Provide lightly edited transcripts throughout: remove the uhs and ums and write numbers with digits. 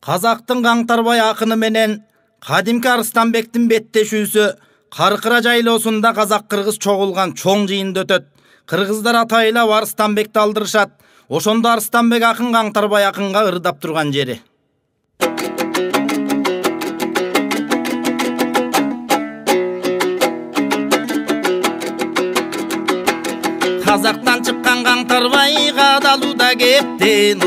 Қазақтың Қаңтарбай ақыны менен Кадимки Арыстанбектин беттешүүсү Каркыра жайлоосунда казак-кыргыз чогулган чоң жыйында өтөт. Кыргыздар атайла Арыстанбекти алдырышат. Ошондо Арыстанбек акын Қаңтарбай акынга ырдап турган жери. Қазақтан чыккан Қаңтарбай кадалууда кептен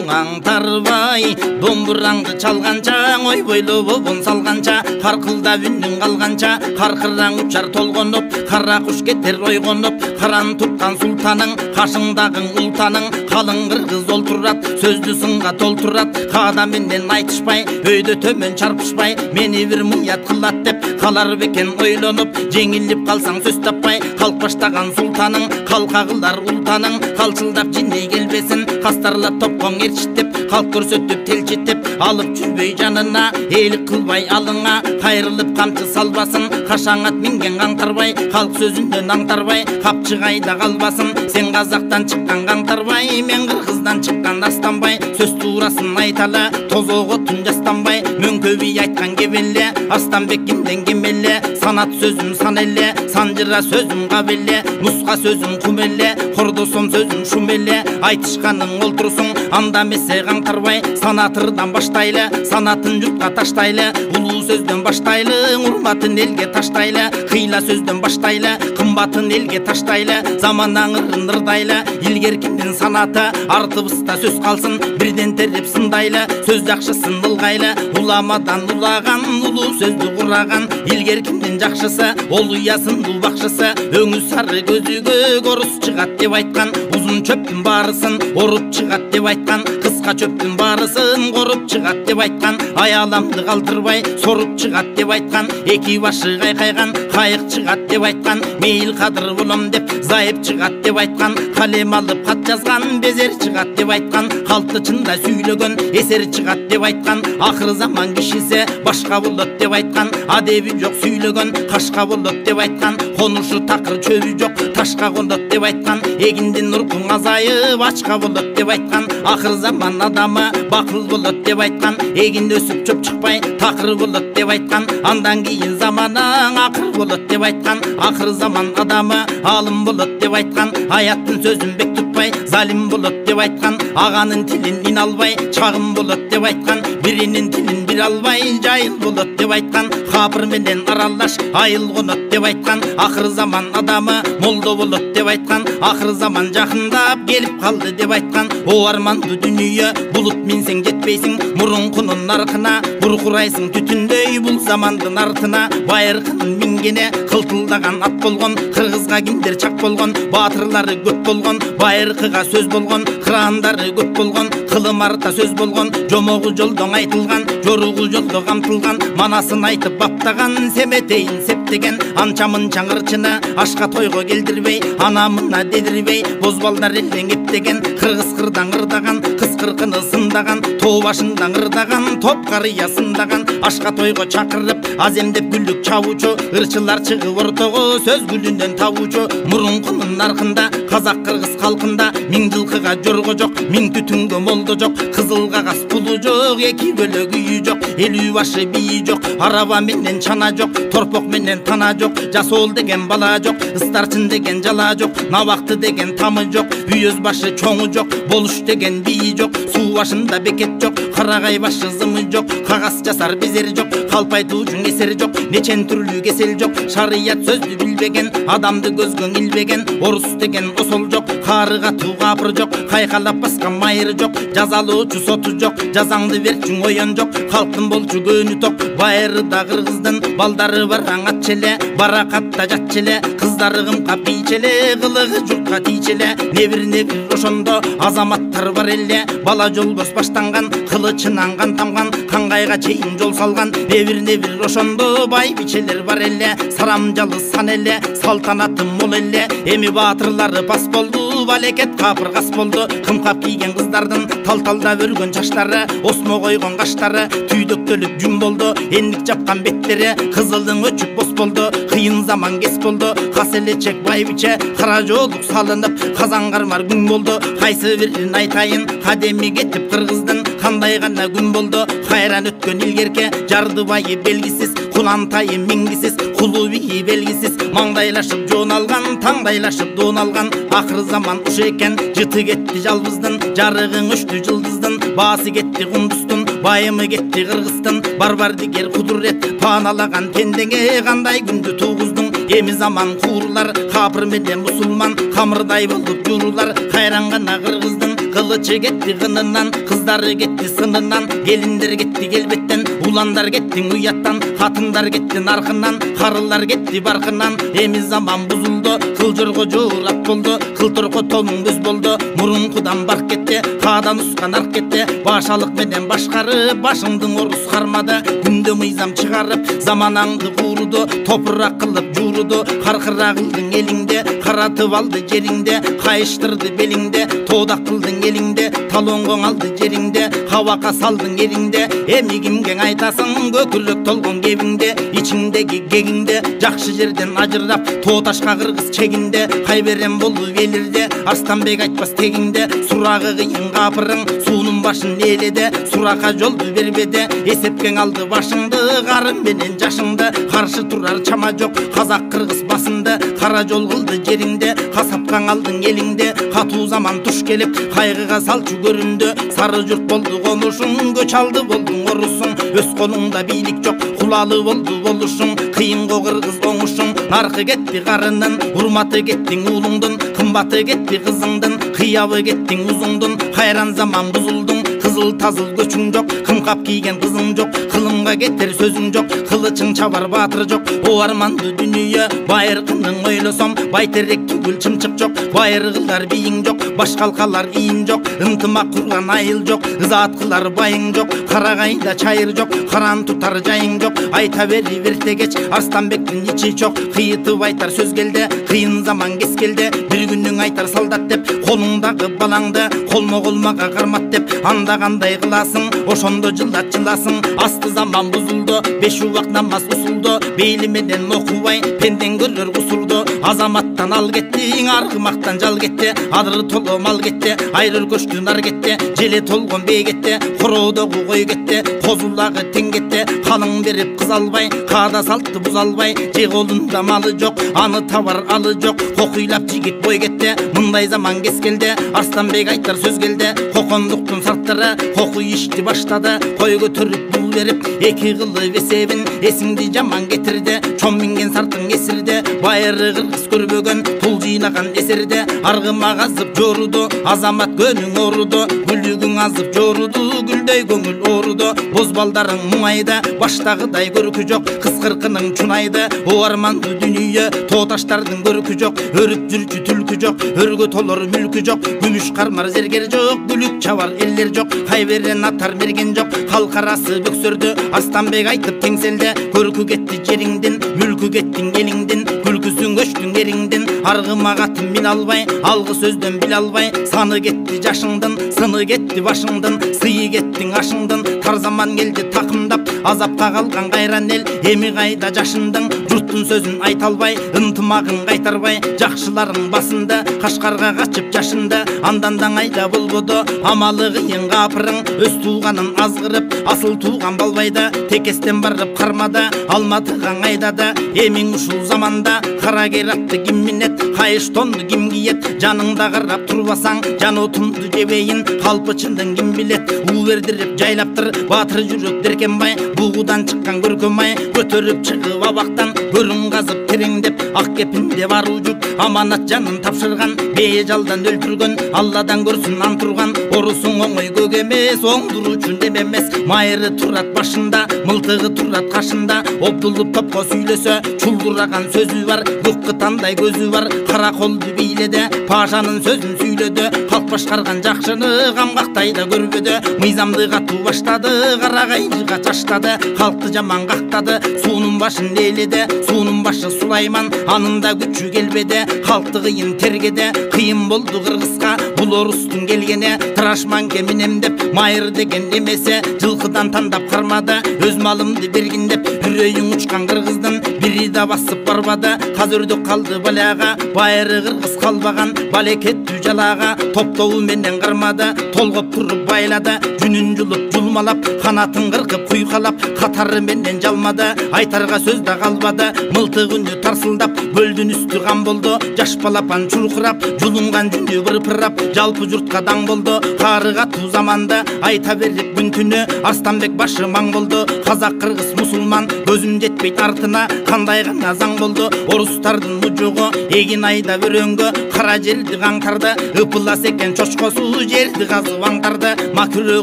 Қаңтарбай домбураңды чалганча ойбойло бобон салганча каркылдап үнүң калганча каркыраң учар толгонуп кара куш кетер ойгонуп каран туткан султаның кашыңдагы ултаның калың кыргыз олтурат сөздү сынга толтурат каада менен айтышпай өйдө төмөн чарпышпай мени бир мыят кылат деп калар бекен ойлонуп жеңилип калсаң сөз таппай калк баштаган султаның калка кылар ултаның калчылдап жиндей келбесин кастарлап топкоң эрчитип калк көрсөтүп телчитип алып жүрбөй жанына элик кылбай алыңа кайрылып камчы салбасын кашаңат минген Қаңтарбай калк сөзүндөн аңтарбай капчыгайда калбасын сен казактан чыккан Қаңтарбай мен кыргыздан чыккан Арыстанбай сөз туурасын айталы тозого түн жастанбай мөңкө бий айткан кебеле Арыстанбек кимден кем эле санат сөзүм сан эле санжыра сөзүм кабеле нуска сөзүм кум эле кордосом сөзүм шум эле айтышканың олтурсуң анда месе Қаңтарбай санатырдан баштайлы санатын журтка таштайлы улуу сөздөн баштайлы урматын элге таштайлы кыйла сөздөн баштайлы кымбатын элге таштайлы заман аңырын ырдайлы илгер кимдин санаты артыбызда сөз калсын бирден терип сындайлы сөз жакшысын ылгайлы уламадан улаган улуу сөздү кураган илгер кимдин жакшысы ол уясын бакшысы өңү сары көзүгө корус чыгат деп айткан узун чөптүн баарысын оруп чыгат деп айткан кыска чөптүн баарысын коруп чыгат деп айткан аяламды калтырбай соруп чыгат деп айткан эки башы кайкайган кайык чыгат деп айткан мейил кадыр болом деп зайып чыгат деп айткан калем алып кат жазган безер чыгат деп айткан калпты чында сүйлөгөн эсер чыгат деп айткан акыр заман кишиси башка болот деп айткан адеби жок сүйлөгөн кашка болот деп айткан конушу такыр чөбү жок ташка конот деп айткан эгиндин уркуң азайып ачка болот деп айткан акыр заман адамы бакыл болот деп айткан эгин өсүп чөп чыкпай такыр болот деп айткан андан кийин заманаң акыр болот деп айткан акыр заман адамы алым болот деп айткан аяттын сөзүн бек тутпай залим болот деп айткан аганын тилин ин албай чагым болот деп айткан биринин тилин бир албай жайыл болот деп айткан капыр менен аралаш айыл конот деп айткан акыр заман адамы молдо болот деп айткан акыр заман жакындап келип калды деп айткан о армандуу дүнүйө булут минсең жетпейсиң мурункунун наркына буркурайсың түтүндөй бул замандын артына байыркынын мингене кылтылдаган ат болгон кыргызга кимдер чак болгон баатырлары көп болгон байыркыга сөз болгон кырандары көп болгон кылым арта сөз болгон жомогу жолдон айтылган жоругу жолдо камтылган манасын айтып баптаган семетейин септеген анча мынча ырчыны ашка тойго келдирбей ана мына дедирбей бозбалдар элден кептеген кыргыз кырдан ырдаган кыз кыркыны сындаган тоо башындан ырдаган топ карыя сындаган ашка тойго чакырып аземдеп гүлдүк чабуучу ырчылар чыгып ортого сөз гүлүндөн табуучу мурункунун наркында казак кыргыз калкында миң жылкыга жорго жок миң түтүнгө молдо жок кызыл кагаз пулу жок эки бөлөк үйү жок элүү башы бийи жок араба менен чана жок торпок менен тана жок жасоол деген бала жок ыстарчын деген жала жок набакты деген тамы жок үйөз башы чоңу жок болуш деген бийи жок суу башында бекет жок карагай башы зымы жок кагаз жасар безер жок калп айтуучун эсери жок нечен түрлүү кесел жок шарият сөздү билбеген адамды көзгөң илбеген орус деген осол жок каарыга капыр жок кайкалап баскан майыры жок жазалоочу соту жок жазаңды берчүң оян жок калктын болчу көнү ток байырыда кыргыздын балдары бараң атчеле баракатта жатчеле кыздары кымкап бийчеле кылыгы журтка тийчеле не бир ошондо азаматтар бар эле бала жолбос баштанган кылычынан кан тамган кангайга чейин жол салган не бир ошондо бай бичелер бар эле сарамжалы сан эле салтанаты мол эле эми баатырлары пас болду балекет капыргас болду. Кымкап кийген кыздардын тал-талдап өргөн чачлары, осмо койгон каштары түйдөктөлүп жүн болду. Эндик жапкан беттери кызылдын өчүп бос болду. Кыйын заман кес болду. Каселечек байбиче кара жолук салынып, казан кармар күн болду. Кайсы бирин айтайын, кадеми кетип кыргыздын кандай гана күн болду. Кайран өткөн илгерке жардыбайы белгисиз, кулантайы миңгисиз, кулу бии белгисиз. Маңдайлашып жон алган, таңдайлашып дон алган. Акыр заман ушу экен, жыты кетти жалбыздын, жарыгың өчтү жылдыздын, баасы кетти кундустун, байымы кетти кыргыздын. Бар дигер кудурет пааналаган пендеңе кандай күндү тугуздуң. Эми заман куурлар, капыр менен мусулман камырдай болуп журулар. Кайран гана кыргыздын кылычы кетти кынынан, кыздары кетти сынынан, келиндер кетти келбеттен, уландар кетти уяттан, катындар кетти наркынан, карылар кетти баркынан. Эми заман бузулду, кылжырго жуурап болду, кылтырко тонуң көз болду. Мурункудан барк кетти, каадан ускан арк кетти, башалык менен башкары башыңдын орус кармады. Күндө мыйзам чыгарып, заманаңды кууруду, топурак кылып жууруду. Каркыра кылдың элиңде, каратып алды жериңде, кайыштырды белиңде, тоодак кылдың элиңде, талоңгоң алды жериңде, кабакка салдың эриңде. Эми кимге айтасың көкүрөк толгон кебиңде, ичиңдеги кегиңде, жакшы жерден ажырап, тоо ташка кыргыз чегинде. Кайберем болду белирде, Арстанбек айтпас тегиңде, сурагы кыйын капырың, суунун башын ээледе, сурака жолду бербеде. Эсепкең алды башыңды, карын менен жашыңды, каршы турар чама жок, казак кыргыз басынды, кара жол кылды жериңде, касапкаң алдың элиңде. Катуу заман туш келип, кайгыга салчу көрүндү, сары журт болду конушуң, көч алды болдуң орусуң. Өз колуңда бийлик жок, кулалы болду болушуң, кыйынго кыргыз оңушуң. Наркы кетти карынын, урматы кеттиң уулуңдун, кымбаты кетти кызыңдын, кыябы кеттиң узуңдун. Кайран заман бузулдуң, кызыл тазыл көчүң жок, кымкап кийген кызың жок, кылымга кетер сөзүң жок, кылычың чабар баатыр жок. О арманды дүнүйө байыркының ойлосом, байтерек түгүл чымчык жок, байыргылар бийиң жок, башкалкалар ийин жок, ынтымак курган айыл жок, ызаат кылар байың жок, карагайда чайыр жок, каран тутар жайың жок. Айта бери вертегеч Арстанбектин ичи чок, кыйытып айтар сөз келди, кыйын заман кес келди. Бир күнүң айтар солдат деп, колуңдагы балаңды колмо колмага кармат деп, анда кандай кыласың, ошондо жылдат жыласың. Асты заман бузулду, 5 убак намаз усулду, бейли менен окубай пендең көрөр кусурду. Азаматтан ал кетти, аргымактан жал кетти, адыры толо мал кетти, айрыр көчтү нар кетти, желе толгон бей кетти, короодогу кой кетти, козулагы тең кетти. Калың берип кыз албай, каада салтты буз албай, же колунда малы жок, аны табар алы жок, кокуйлап жигит бой кетти. Мындай заман кес келди, Арстанбек айтар сөз келди, кокондуктун сарттары коку ишти баштады. Кой көтөрүп бул берип, эки кылып эсебин, эсиңди жаман кетирди. Чом минген сартың эсирде, байыры кыргыз көрбөгөн, пул жыйнаган эсерде. Аргыма казып жоруду, азамат көнүң оруду, гүлүгүң азып жоруду, гүлдөй көңүл оруду. Боз балдарың муңайда, баштагыдай көркү жок, кыз кыркының чунайды. О арманды дүнүйө, тоо таштардын көркү жок, өрүп жүрчү түлкү жок, өргө толор мүлкү жок, күмүш кармар зергер жок, бүлүк чабар элдер жок, кайберен атар мерген жок, калк арасы бөксөрдү. Арстанбек айтып теңселде, көркү кетти жериңдин, мүлкү кеттиң элиңдин, күлкүсүң көчтүң эриңдин. Аргыма катын мин албай, алгы сөздөн бил албай, саны кетти жашыңдын, сыны кетти башыңдын, сыйы кеттиң ашыңдын. Тар заман келди такымдап, азапка калган кайран эл, эми кайда жашындың, журттун сөзүн айта албай, ынтымагын кайтарбай, жакшыларың басында, Кашкарга качып жашында. Андан да айда болбоду, амалы кыйын капырың, өз тууганын азгырып, асыл тууган балбайда, текестен барып кармада, Алматыга айдада. Эмиң ушул заманда, кара керакты ким минет, кайыш тонду ким киет, жаныңда карап турбасаң, жан отумду жебейин, калпычындын ким билет. Уу бердирип жайлаптыр, баатыр жүрөк деркенбай, бугудан чыккан көркөмай, көтөрүп чыгып абактан, көрүң казып тереңдеп, ак кепинде бар ужуп, аманат жанын тапшырган, бежалдан өлтүргөн, Алладан көрсүн ан турган. Орусуң оңой көк эмес, оңдуруучу нем эмес, майыры турат башында, мылтыгы турат кашында. Обдулуп топко сүйлөсө, чулдураган сөзү бар, көк кытандай көзү бар, Karakoldu beyledi, paşanın sözün süyledi. Halk başkargan jakşını kamgaktayda görбөдü. Mıyzamdı katı başladı, karagaycıga çaşladı. Halktı jaman kaktadı, suunun başın eyledi. Suunun başı Sulayman, anında güçü gelbedi. Halktı kıyın tergedi, kıyın boldu Kırgızga. Bul orustun gelgene, tıraşman keminem dep. Mayır degen demese, жылкыдан тандап кармады. Өз малымды бергин деп, үрөйүң учкан Кыргыздын бири да басып барбады. Казөрдү калды балага, байыры Кыргыз калбаган. Балекеттүү жалага, топтоу менен кармады. Толгоп туруп байлады, жүнүн жулуп жулмалап. Канатын кыркып куйкалап, катары менен жалмады. Айтарга сөз да калбады, мылтыгыны тарсылдап. Көлдүн үстү кан болду, жаш балапан чуркурап. Жулунган жүнү бырпырап, жалпы журтка даң болду. Карыга туу заманда, айта берип күн түнү. Арстанбек башы маң болду, казак кыргыз мусулман. Көзүм жетпейт артына, кандай гана заң болду. Орустардын мужугу, эгин айда өрөңгө. Кара жерди каңтарды, ыпылас экен чочкосу. Жерди казып аңтарды, макүрө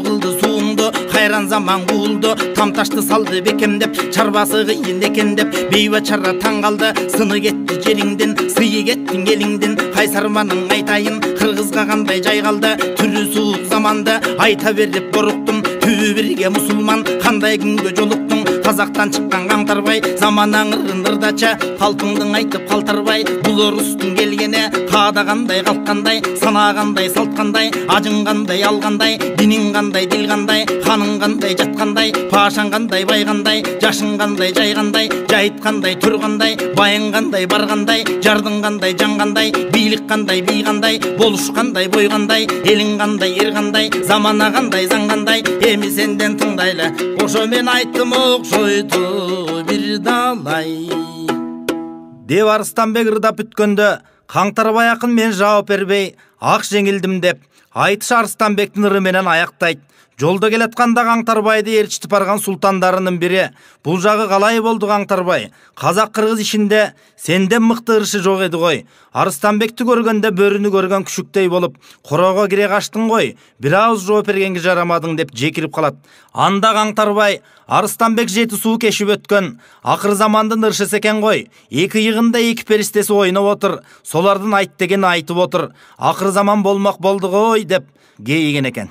кылды сууңду. Кайран заман куулду, тамташты салды бекемдеп. Чарбасы кыйын экен деп, бейбачара таң калды. Сыны кетти жериңден, сыйы кеттиң элиңден. Кайсарманың айтайын, кыргызга кандай жай калды. Түрү суук заманда, айта берип коруктум. Түбү бирге мусулман, кандай күнгө жолуктуң. Казактан чыккан Каңтарбай, заман аңырын ырдача. Калпыңдың айтып калтырбай, бул орустун келгене. Каадагандай калткандай, санагандай салткандай. Ажың кандай алгандай, динин кандай дил кандай. Ханың кандай жаткандай, пашаң кандай байгандай. Жашың кандай жайгандай, жайыткандай тургандай. Байың кандай баргандай, жардың кандай жаңгандай. Бийлик кандай бий кандай, болуш кандай бой кандай. Элиң кандай эр кандай, замана кандай заң кандай. Эми сенден тыңдайлы, ошо мен айттым окшойду бир далай. Деп Арыстанбек ырдап бүткөндө Каңтарбай акын мен жооп бербей ак жеңилдим деп айтыш Арыстанбектин ыры менен аяктайт. Жолдо келатканда Каңтарбайды ээрчитип барган султандарынын бири: "Бул жагы калай болду Каңтарбай? Казак кыргыз ишинде сенден мыкты ырышы жок эди гой. Арыстанбекти көргөндө бөрүнү көргөн күшүктөй болуп, корого кире качтың гой. Бир ауыз жооп бергенге жарамадың" деп жекирип калат. Анда Каңтарбай: "Арыстанбек жети суу кешип өткөн, акыр замандын ырышысы экен гой. Эки йыгында эки перистеси ойноп отур. Солардын айт дегени айтып отур. Акыр заман болмок болду гой" деп кейиген экен.